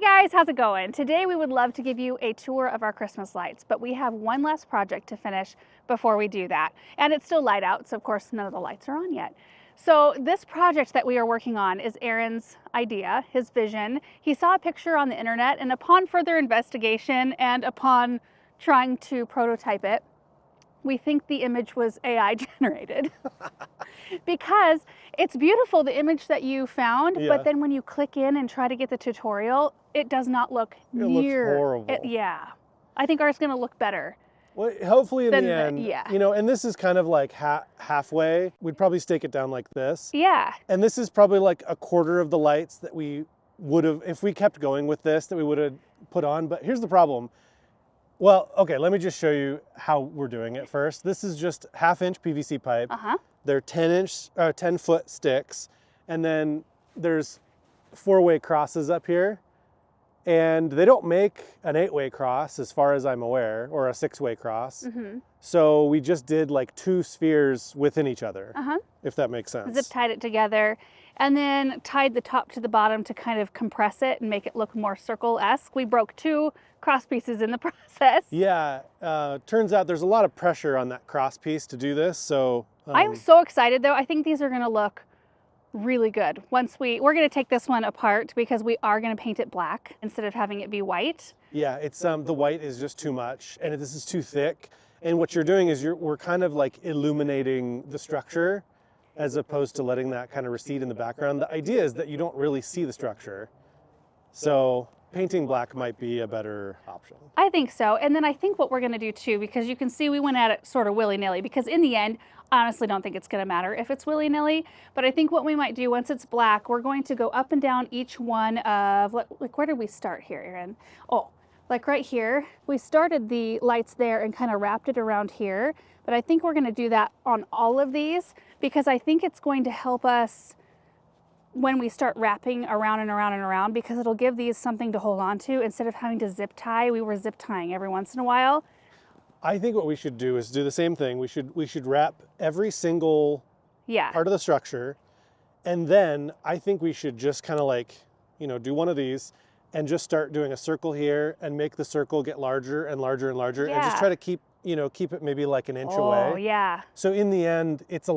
guys, how's it going? Today we would love to give you a tour of our Christmas lights, but we have one last project to finish before we do that. And it's still light out, so of course none of the lights are on yet. So this project that we are working on is Aaron's idea, his vision. He saw a picture on the internet, and upon further investigation and upon trying to prototype it, we think the image was AI generated. Because it's beautiful, the image that you found, but then when you click in and try to get the tutorial, it does not look It looks horrible. Yeah. I think ours is going to look better. Well, hopefully in the end, yeah. you know, and this is kind of like halfway. We'd probably stake it down like this. Yeah. And this is probably like a quarter of the lights that we would have, if we kept going with this, that we would have put on. But here's the problem. Well, okay, let me just show you how we're doing it first. This is just 1/2-inch PVC pipe. They're 10-foot sticks. And then there's 4-way crosses up here. And they don't make an 8-way cross as far as I'm aware, or a 6-way cross. So we just did like 2 spheres within each other, if that makes sense. Zip tied it together and then tied the top to the bottom to kind of compress it and make it look more circle-esque. We broke 2 cross pieces in the process. Yeah, turns out there's a lot of pressure on that cross piece to do this. So I'm so excited though. I think these are gonna look really good. Once we're going to take this one apart because we are going to paint it black instead of having it be white. Yeah, it's the white is just too much and this is too thick. And what you're doing is we're kind of like illuminating the structure as opposed to letting that kind of recede in the background. The idea is that you don't really see the structure. So painting black might be a better option. I think so. And then I think what we're going to do too, because you can see we went at it sort of willy-nilly, because in the end, I honestly don't think it's going to matter if it's willy-nilly, but I think what we might do once it's black, we're going to go up and down each one of, like where did we start here, Aaron? Oh, like right here. We started the lights there and kind of wrapped it around here, but I think we're going to do that on all of these because I think it's going to help us when we start wrapping around and around and around, because it'll give these something to hold on to instead of having to zip tie. We were zip tying every once in a while. I think what we should do is do the same thing. We should wrap every single part of the structure. And then I think we should just kind of like, you know, do one of these and just start doing a circle here and make the circle get larger and larger and larger and just try to keep it maybe like an inch away. Oh, yeah. So in the end, it's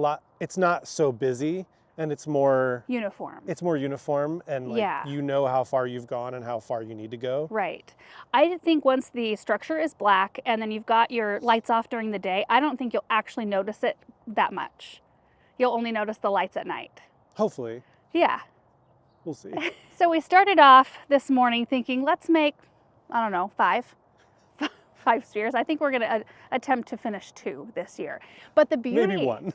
not so busy. And it's more uniform. It's more uniform, and like you know how far you've gone and how far you need to go. Right. I think once the structure is black and then you've got your lights off during the day, I don't think you'll actually notice it that much. You'll only notice the lights at night. Hopefully. Yeah. We'll see. So we started off this morning thinking, let's make, I don't know, 5 spheres. I think we're going to attempt to finish 2 this year. But the beauty... Maybe 1.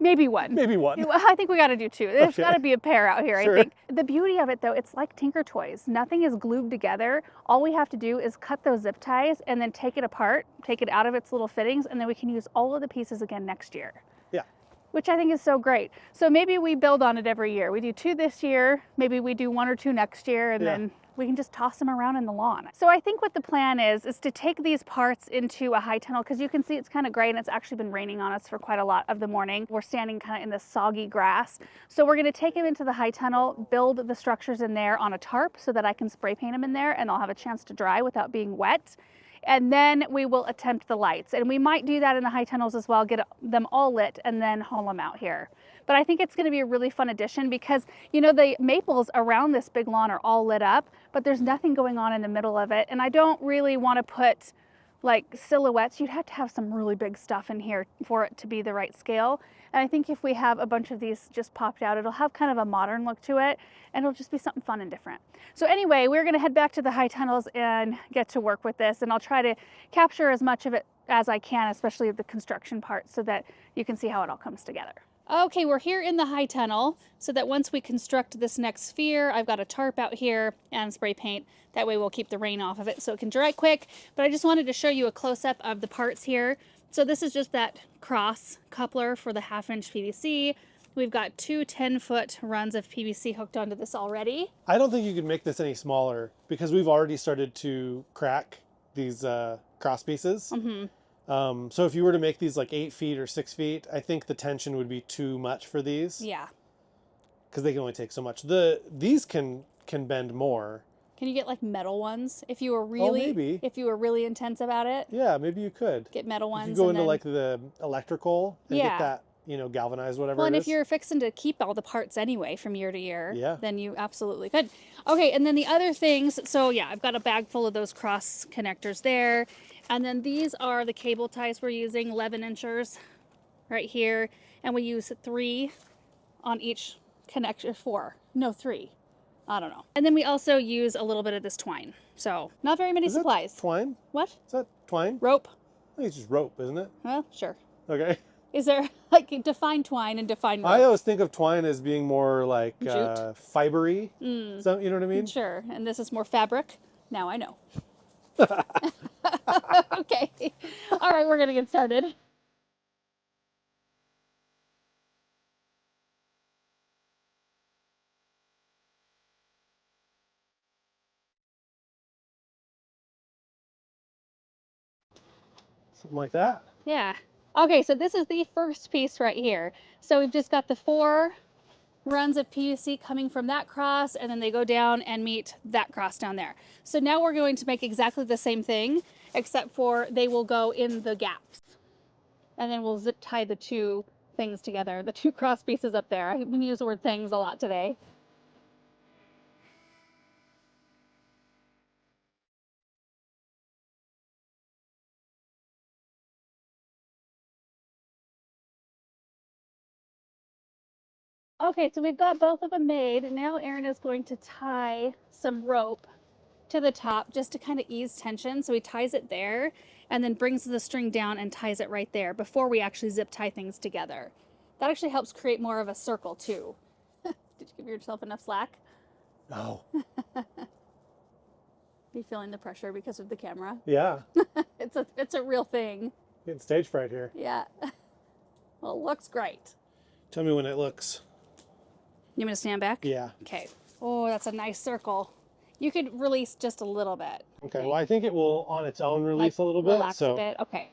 Maybe 1. Maybe 1. I think we got to do 2. There's got to be a pair out here, I think. The beauty of it, though, it's like Tinker Toys. Nothing is glued together. All we have to do is cut those zip ties and then take it apart, take it out of its little fittings, and then we can use all of the pieces again next year. Yeah. Which I think is so great. So maybe we build on it every year. We do 2 this year, maybe we do 1 or 2 next year, and then we can just toss them around in the lawn. So I think what the plan is to take these parts into a high tunnel, because you can see it's kind of gray and it's actually been raining on us for quite a lot of the morning. We're standing kind of in this soggy grass. So we're going to take them into the high tunnel, build the structures in there on a tarp so that I can spray paint them in there and they'll have a chance to dry without being wet. And then we will attempt the lights. And we might do that in the high tunnels as well, get them all lit and then haul them out here. But I think it's going to be a really fun addition because, you know, the maples around this big lawn are all lit up, but there's nothing going on in the middle of it. And I don't really want to put like silhouettes. You'd have to have some really big stuff in here for it to be the right scale. And I think if we have a bunch of these just popped out, it'll have kind of a modern look to it and it'll just be something fun and different. So anyway, we're going to head back to the high tunnels and get to work with this. And I'll try to capture as much of it as I can, especially the construction part, so that you can see how it all comes together. Okay, we're here in the high tunnel so that once we construct this next sphere, I've got a tarp out here and spray paint. That way we'll keep the rain off of it so it can dry quick. But I just wanted to show you a close-up of the parts here. So this is just that cross coupler for the 1/2-inch PVC. We've got 2 10-foot runs of PVC hooked onto this already. I don't think you could make this any smaller because we've already started to crack these cross pieces. So if you were to make these like 8 feet or 6 feet, I think the tension would be too much for these. Yeah. Because they can only take so much. These can bend more. Can you get like metal ones if you were Oh, maybe. really intense about it? Yeah, maybe you could. Get metal You ones could go and into then like the electrical and get yeah. that, galvanized, whatever Well, it and if is. you're fixing to keep all the parts anyway from year to year, Yeah. then you absolutely could. Okay, and then the other things, so yeah, I've got a bag full of those cross connectors there. And then these are the cable ties we're using, 11 inchers right here. And we use 3 on each connector, 4, no 3. I don't know. And then we also use a little bit of this twine. So not very many Is that supplies. twine? What? Is that twine? Rope? I think it's just rope, isn't it? Well, sure. Okay. Is there like define twine and define rope? I always think of twine as being more like Jute? fibery. So, you know what I mean? Sure. And this is more fabric. Now I know. Okay. All right, we're going to get started. Something like that. Yeah. Okay, so this is the first piece right here. So we've just got the 4 runs of PVC coming from that cross, and then they go down and meet that cross down there. So now we're going to make exactly the same thing, except for they will go in the gaps. And then we'll zip tie the 2 things together, the 2 cross pieces up there. I've been using the word things a lot today. Okay, so we've got both of them made. Now Erin is going to tie some rope to the top just to kind of ease tension. So he ties it there and then brings the string down and ties it right there before we actually zip tie things together. That actually helps create more of a circle too. Did you give yourself enough slack? No. Be feeling the pressure because of the camera? Yeah. It's a real thing. Getting stage fright here. Yeah. Well, it looks great. Tell me when it looks. You want me to stand back? Yeah. Okay. Oh, that's a nice circle. You could release just a little bit. Okay. Well, I think it will on its own release a little bit. Relax a bit. Okay.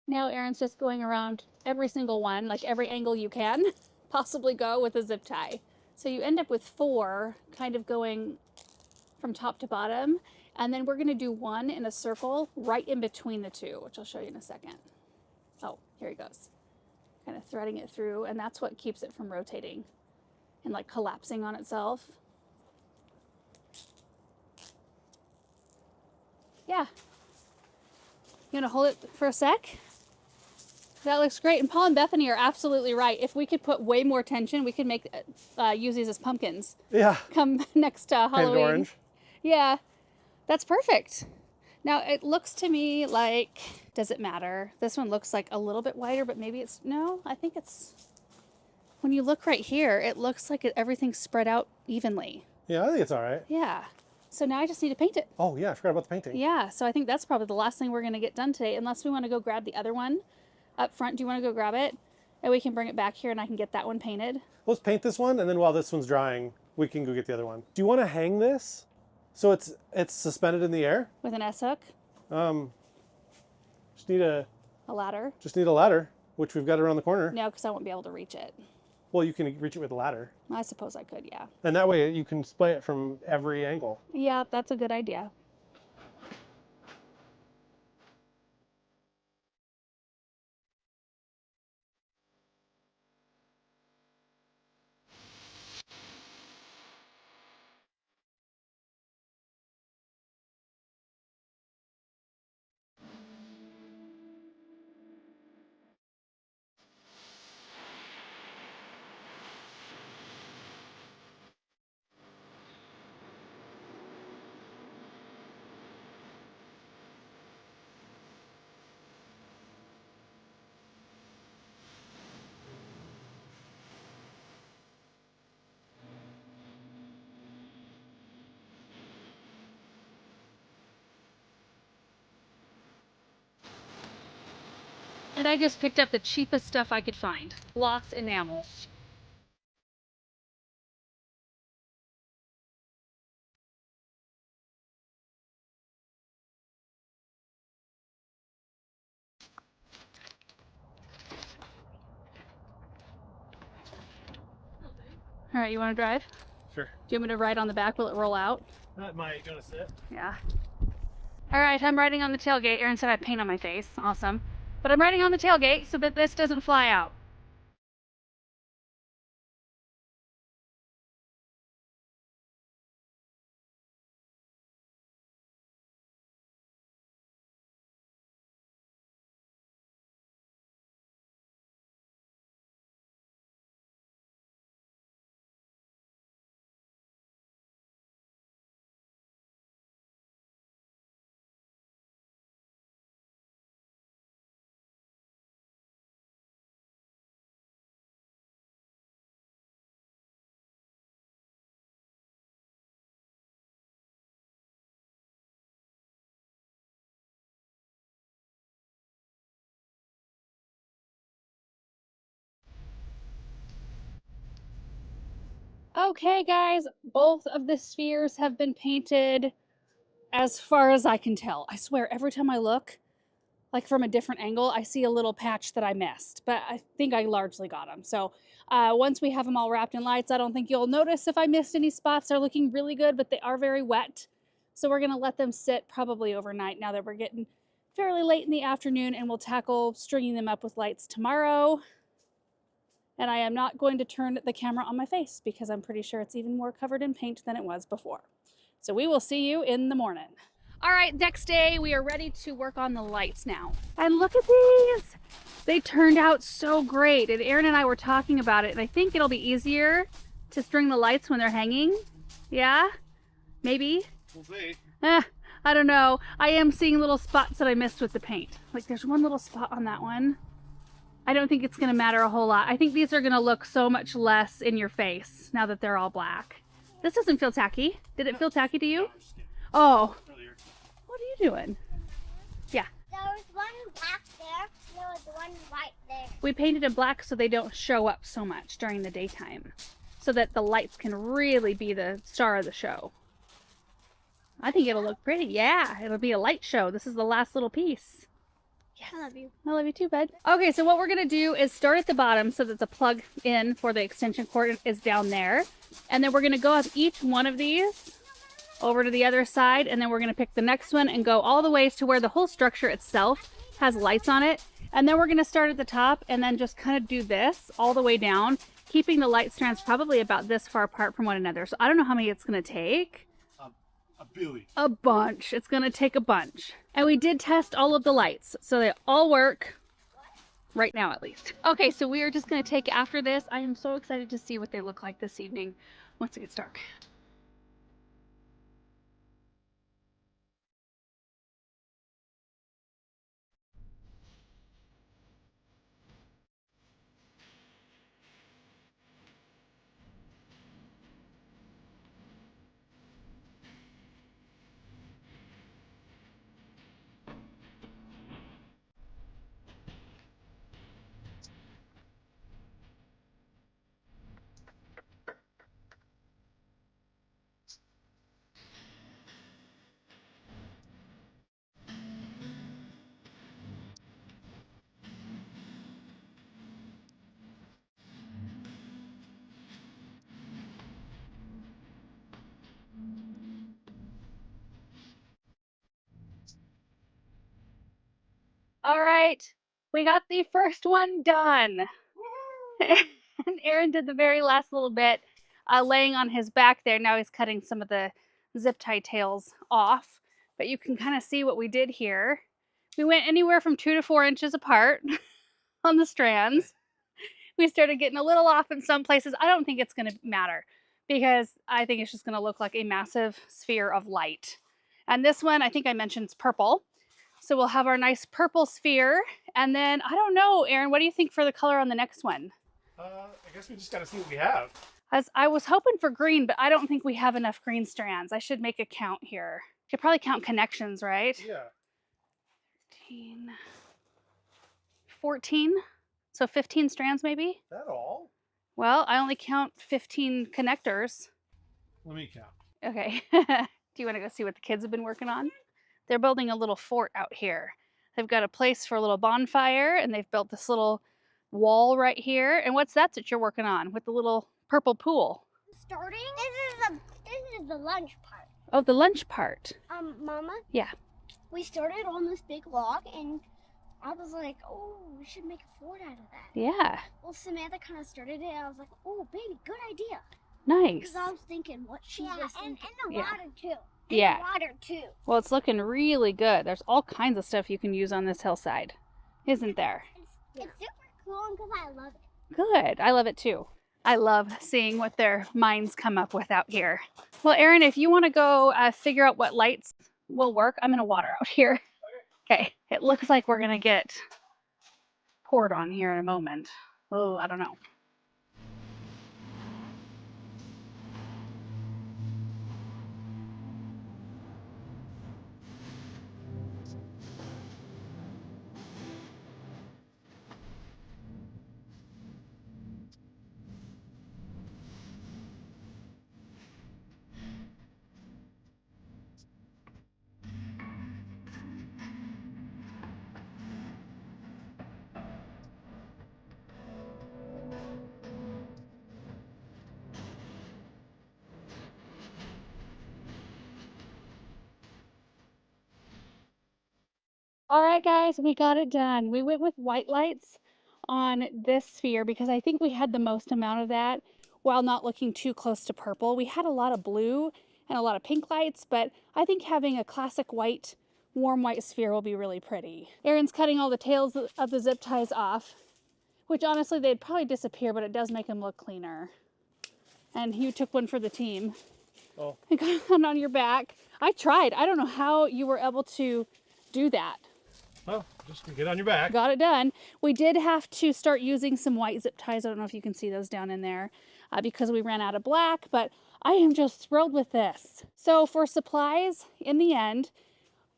Now Erin's just going around every single one, like every angle you can possibly go with a zip tie. So you end up with 4 kind of going from top to bottom. And then we're going to do 1 in a circle right in between the 2, which I'll show you in a second. Oh, here he goes. Kind of threading it through, and that's what keeps it from rotating and like collapsing on itself. Yeah. You want to hold it for a sec? That looks great. And Paul and Bethany are absolutely right. If we could put way more tension, we could make use these as pumpkins. Yeah. Come next Halloween. Painted orange. Yeah, that's perfect. Now it looks to me like, does it matter? This one looks like a little bit wider, but maybe it's, no, I think it's, when you look right here, it looks like everything's spread out evenly. Yeah, I think it's all right. Yeah. So now I just need to paint it. Oh yeah, I forgot about the painting. Yeah, so I think that's probably the last thing we're going to get done today, unless we want to go grab the other one up front. Do you want to go grab it? And we can bring it back here and I can get that one painted. Let's paint this one, and then while this one's drying, we can go get the other one. Do you want to hang this so it's suspended in the air? With an S-hook? Just need a ladder? Just need a ladder, which we've got around the corner. No, because I won't be able to reach it. Well, you can reach it with a ladder. I suppose I could, yeah. And that way you can display it from every angle. Yeah, that's a good idea. And I just picked up the cheapest stuff I could find. Gloss enamel. All right, you want to drive? Sure. Do you want me to ride on the back? Will it roll out? Am I gonna sit? Yeah. All right, I'm riding on the tailgate. Aaron said I had paint on my face. Awesome. But I'm riding on the tailgate so that this doesn't fly out. Okay, guys, both of the spheres have been painted as far as I can tell. I swear, every time I look, like from a different angle, I see a little patch that I missed, but I think I largely got them. So once we have them all wrapped in lights, I don't think you'll notice if I missed any spots. They're looking really good, but they are very wet. So we're gonna let them sit probably overnight now that we're getting fairly late in the afternoon, and we'll tackle stringing them up with lights tomorrow. And I am not going to turn the camera on my face because I'm pretty sure it's even more covered in paint than it was before. So we will see you in the morning. All right, next day we are ready to work on the lights now. And look at these. They turned out so great. And Aaron and I were talking about it, and I think it'll be easier to string the lights when they're hanging. Yeah? Maybe? We'll see. I don't know. I am seeing little spots that I missed with the paint. Like there's one little spot on that one. I don't think it's gonna matter a whole lot. I think these are gonna look so much less in your face now that they're all black. This doesn't feel tacky. Did it feel tacky to you? Oh. What are you doing? Yeah. There was one black there. There was one white there. We painted it black so they don't show up so much during the daytime, so that the lights can really be the star of the show. I think it'll look pretty. Yeah, it'll be a light show. This is the last little piece. Yes. I love you. I love you too, bud. Okay, so what we're gonna do is start at the bottom so that the plug in for the extension cord is down there. And then we're gonna go up each one of these over to the other side, and then we're gonna pick the next one and go all the ways to where the whole structure itself has lights on it. And then we're gonna start at the top and then just kind of do this all the way down, keeping the light strands probably about this far apart from one another. So I don't know how many it's gonna take. A billion. A bunch. It's gonna take a bunch. And we did test all of the lights, so they all work right now at least. Okay, so we are just gonna take after this. I am so excited to see what they look like this evening once it gets dark. All right, we got the first one done. And Aaron did the very last little bit, laying on his back there. Now he's cutting some of the zip tie tails off, but you can kind of see what we did here. We went anywhere from 2 to 4 inches apart on the strands. We started getting a little off in some places. I don't think it's going to matter because I think it's just going to look like a massive sphere of light. And this one, I think I mentioned, is purple. So we'll have our nice purple sphere. And then, I don't know, Aaron, what do you think for the color on the next one? I guess we just gotta see what we have. As I was hoping for green, but I don't think we have enough green strands. I should make a count here. Could probably count connections, right? Yeah. 13, 14. So 15 strands maybe? That all? Well, I only count 15 connectors. Let me count. Okay. Do you want to go see what the kids have been working on? They're building a little fort out here. They've got a place for a little bonfire, and they've built this little wall right here. And what's that you're working on with the little purple pool. Starting. This is the lunch part. Oh, the lunch part. Mama. Yeah. We started on this big log, and I was like, oh, we should make a fort out of that. Yeah. Well, Samantha kind of started it, and I was like, oh, baby, good idea. Nice. Because I was thinking what she was thinking. And the Yeah. water, too. Yeah. The water, too. Well, it's looking really good. There's all kinds of stuff you can use on this hillside, isn't there? It's super cool because I love it. Good. I love it too. I love seeing what their minds come up with out here. Well, Erin, if you want to go figure out what lights will work, I'm going to water out here. Okay. It looks like we're going to get poured on here in a moment. Oh, I don't know. All right, guys, we got it done. We went with white lights on this sphere because I think we had the most amount of that while not looking too close to purple. We had a lot of blue and a lot of pink lights, but I think having a classic white, warm white sphere will be really pretty. Erin's cutting all the tails of the zip ties off, which honestly, they'd probably disappear, but it does make them look cleaner. And you took one for the team. Oh. And got one on your back. I tried. I don't know how you were able to do that. Well, just get on your back. Got it done. We did have to start using some white zip ties. I don't know if you can see those down in there because we ran out of black, but I am just thrilled with this. So for supplies, in the end,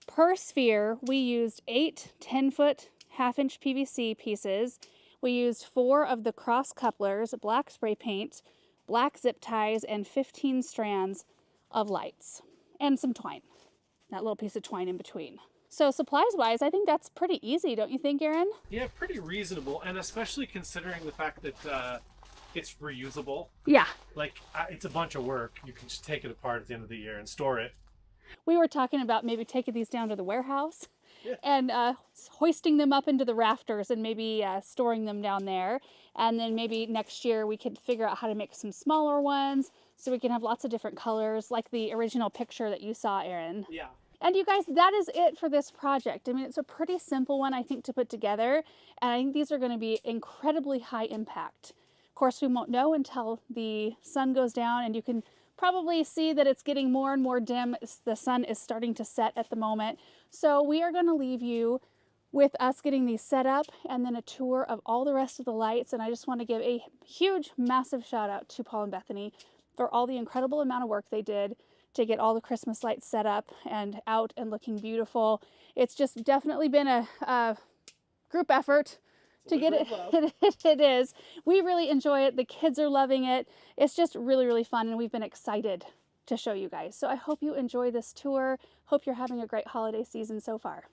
per sphere, we used 8 10-foot half-inch PVC pieces. We used 4 of the cross couplers, black spray paint, black zip ties, and 15 strands of lights, and some twine, that little piece of twine in between. So supplies-wise, I think that's pretty easy, don't you think, Erin? Yeah, pretty reasonable, and especially considering the fact that it's reusable. Yeah. Like, it's a bunch of work. You can just take it apart at the end of the year and store it. We were talking about maybe taking these down to the warehouse. Yeah. And hoisting them up into the rafters and maybe storing them down there. And then maybe next year we could figure out how to make some smaller ones so we can have lots of different colors, like the original picture that you saw, Erin. Yeah. And you guys, that is it for this project. I mean, it's a pretty simple one, I think, to put together. And I think these are going to be incredibly high impact. Of course, we won't know until the sun goes down, and you can probably see that it's getting more and more dim. The sun is starting to set at the moment. So we are going to leave you with us getting these set up and then a tour of all the rest of the lights. And I just want to give a huge, massive shout out to Paul and Bethany for all the incredible amount of work they did to get all the Christmas lights set up and out and looking beautiful. It's just definitely been a group effort to get it. It is. We really enjoy it. The kids are loving it. It's just really, really fun, and we've been excited to show you guys. So I hope you enjoy this tour. Hope you're having a great holiday season so far.